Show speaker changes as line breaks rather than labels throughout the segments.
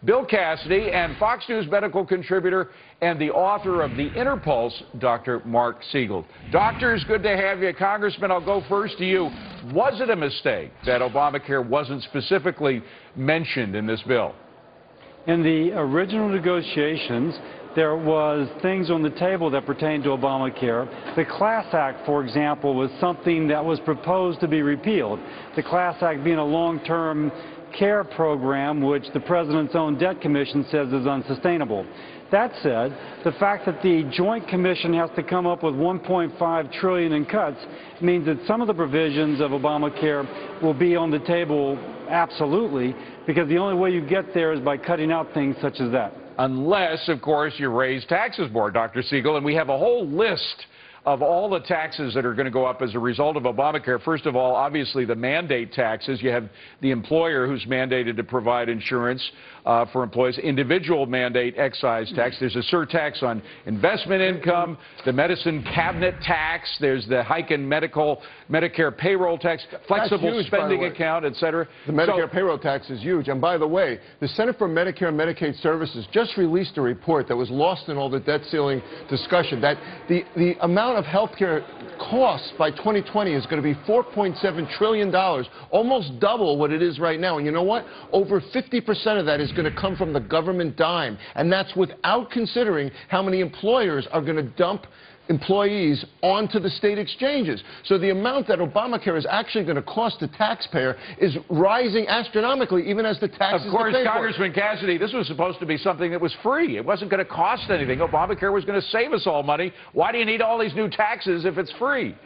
Bill Cassidy, and Fox News medical contributor and the author of The Inner Pulse, Dr. Mark Siegel. Doctors, good to have you. Congressman, I'll go first to you. Was it a mistake that Obamacare wasn't specifically mentioned in this bill?
In the original negotiations, there was things on the table that pertained to Obamacare. The Class Act, for example, was something that was proposed to be repealed. The Class Act being a long-term care program, which the President's own debt commission says is unsustainable. That said, the fact that the Joint Commission has to come up with $1.5 trillion in cuts means that some of the provisions of Obamacare will be on the table absolutely, because the only way you get there is by cutting out things such as that.
Unless, of course, you raise taxes more, Dr. Siegel, and we have a whole list of all the taxes that are going to go up as a result of Obamacare. First of all, obviously, the mandate taxes. You have the employer who's mandated to provide insurance for employees, individual mandate excise tax. There's a surtax on investment income, the medicine cabinet tax. There's the hike in Medicare payroll tax, flexible huge, spending account, et cetera.
The Medicare payroll tax is huge. And by the way, the Center for Medicare and Medicaid Services just released a report that was lost in all the debt ceiling discussion, that the amount of health care costs by 2020 is going to be $4.7 trillion, almost double what it is right now. And you know what? Over 50% of that is going to come from the government dime. And that's without considering how many employers are going to dump employees onto the state exchanges. So the amount that Obamacare is actually going to cost the taxpayer is rising astronomically, even as the taxes
Of course, Congressman Cassidy, this was supposed to be something that was free. It wasn't going to cost anything. Obamacare was going to save us all money. Why do you need all these new taxes if it's free?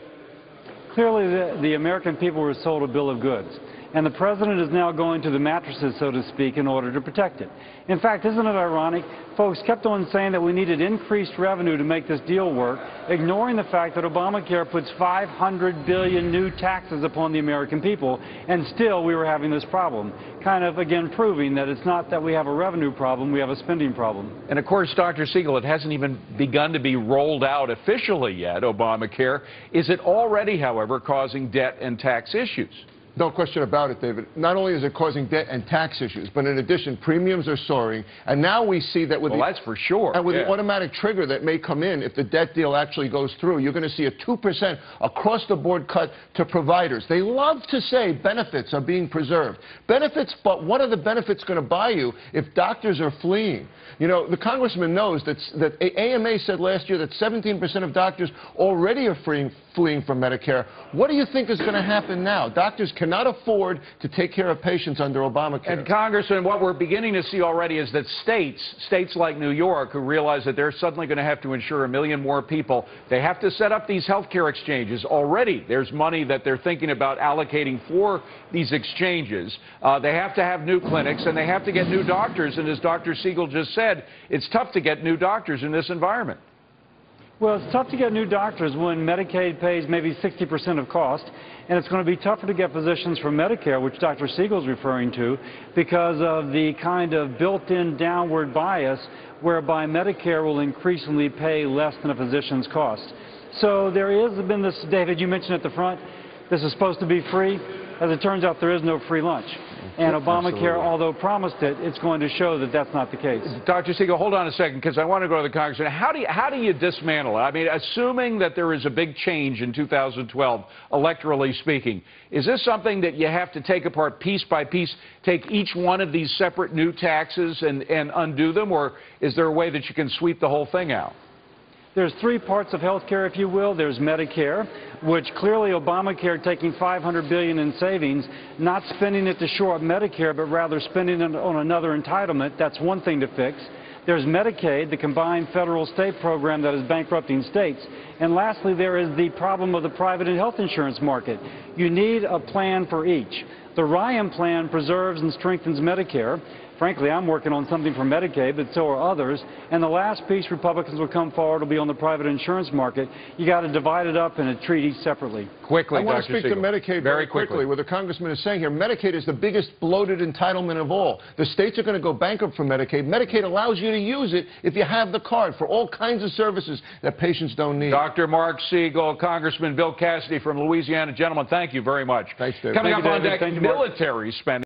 Clearly, the American people were sold a bill of goods. And the President is now going to the mattresses, so to speak, in order to protect it. In fact, isn't it ironic? Folks kept on saying that we needed increased revenue to make this deal work, ignoring the fact that Obamacare puts $500 billion new taxes upon the American people, and still we were having this problem. Kind of, again, proving that it's not that we have a revenue problem, we have a spending problem.
And, of course, Dr. Siegel, it hasn't even begun to be rolled out officially yet, Obamacare. Is it already, however, causing debt and tax issues?
No question about it, David. Not only is it causing debt and tax issues, but in addition, premiums are soaring. And now we see that with
that's for sure.
And with the automatic trigger that may come in if the debt deal actually goes through, you're going to see a 2% across-the-board cut to providers. They love to say benefits are being preserved. Benefits, but what are the benefits going to buy you if doctors are fleeing? You know, the Congressman knows that AMA said last year that 17% of doctors already are fleeing from Medicare. What do you think is going to happen now? Doctors cannot afford to take care of patients under Obamacare.
And, Congressman, what we're beginning to see already is that states like New York, who realize that they're suddenly going to have to insure 1 million more people, they have to set up these health care exchanges. Already there's money that they're thinking about allocating for these exchanges. They have to have new clinics, and they have to get new doctors. And as Dr. Siegel just said, it's tough to get new doctors in this environment.
Well, it's tough to get new doctors when Medicaid pays maybe 60% of cost, and it's going to be tougher to get physicians from Medicare, which Dr. Siegel is referring to, because of the kind of built-in downward bias whereby Medicare will increasingly pay less than a physician's cost. So there has been this, David, you mentioned at the front, this is supposed to be free. As it turns out, there is no free lunch. And Obamacare, although promised it, it's going to show that that's not the case.
Dr. Siegel, hold on a second, because I want to go to the Congressman. How do you dismantle it? I mean, assuming that there is a big change in 2012, electorally speaking, is this something that you have to take apart piece by piece, take each one of these separate new taxes and undo them, or is there a way that you can sweep the whole thing out?
There's three parts of health care, if you will. There's Medicare, which clearly Obamacare taking $500 billion in savings, not spending it to shore up Medicare, but rather spending it on another entitlement. That's one thing to fix. There's Medicaid, the combined federal-state program that is bankrupting states. And lastly, there is the problem of the private and health insurance market. You need a plan for each. The Ryan plan preserves and strengthens Medicare. Frankly, I'm working on something for Medicaid, but so are others. And the last piece Republicans will come forward will be on the private insurance market. You got to divide it up and treat each separately.
Quickly,
I want to speak to Medicaid very quickly. What the Congressman is saying here, Medicaid is the biggest bloated entitlement of all. The states are going to go bankrupt for Medicaid. Medicaid allows you to use it if you have the card for all kinds of services that patients don't need.
Dr. Mark Siegel, Congressman Bill Cassidy from Louisiana. Gentlemen, thank you very much.
Thanks, David.
Coming up on deck, military spending.